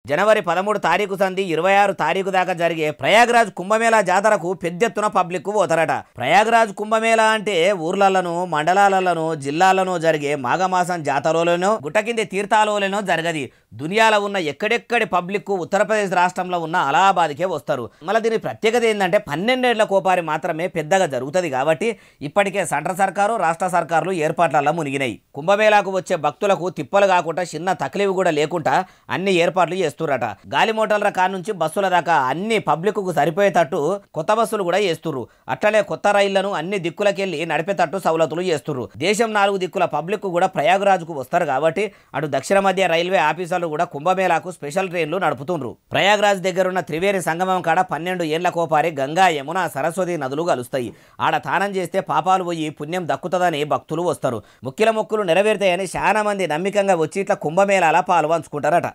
జనవరి 13 తారీఖు సంధి 26 తారీఖు దాకా జరిగే ప్రయాగ్రాజ్ కుంభమేళా జాతరకు పెద్ద ఎత్తున పబ్లిక్ పోతారట. ప్రయాగ్రాజ్ కుంభమేళా అంటే ఊర్లలోనూ మండలాలలోనూ జిల్లాలను జరిగే మాఘమాసం జాతరలోనో గుట్టకింది తీర్థాలలోనో జరగది. దునియాలో ఉన్న ఎక్కడెక్కడి పబ్లిక్ ఉత్తరప్రదేశ్ రాష్ట్రంలో ఉన్న అలహాబాద్కే వస్తారు. మళ్ళీ దీని ప్రత్యేకత ఏంటంటే 12 ఏళ్ల కోపారి మాత్రమే పెద్దగా జరుగుతుంది కాబట్టి ఇప్పటికే సెంట్రల్ సర్కారు రాష్ట్ర సర్కారులు ఏర్పాట్లలో మునిగినాయి. కుంభమేళాకు వచ్చే భక్తులకు తిప్పలు కాకుండా చిన్న తక్లీఫ్ కూడా లేకుండా అన్ని ఏర్పాట్లు చేస్తుర్రట. గాలి మోటార్ల కాడ నుంచి బస్సుల దాకా అన్ని పబ్లిక్కు సరిపోయేటట్టు కొత్త బస్సులు కూడా చేస్తుర్రు. అట్లనే కొత్త రైళ్లను అన్ని దిక్కులకెళ్ళి నడిపేటట్టు సౌలతులు చేస్తుర్రు. దేశం 4 దిక్కుల పబ్లిక్ కూడా ప్రయాగ్రాజ్కు వస్తారు కాబట్టి అటు దక్షిణ మధ్య రైల్వే ఆఫీసర్లు కూడా కుంభమేళాకు స్పెషల్ ట్రైన్లు నడుపుతుండ్రు. ప్రయాగ్రాజ్ దగ్గరున్న త్రివేణి సంగమం కాడ 12 ఏళ్ల కోపారి గంగా యమున సరస్వతి నదులు కలుస్తాయి. ఆడ తానం చేస్తే పాపాలు పోయి పుణ్యం దక్కుతుందని భక్తులు వస్తారు. ముఖ్యుల మొక్కులు నెరవేరుతాయని చాలా మంది నమ్మికంగా వచ్చి ఇట్లా కుంభమేళాల పాలు పంచుకుంటారట.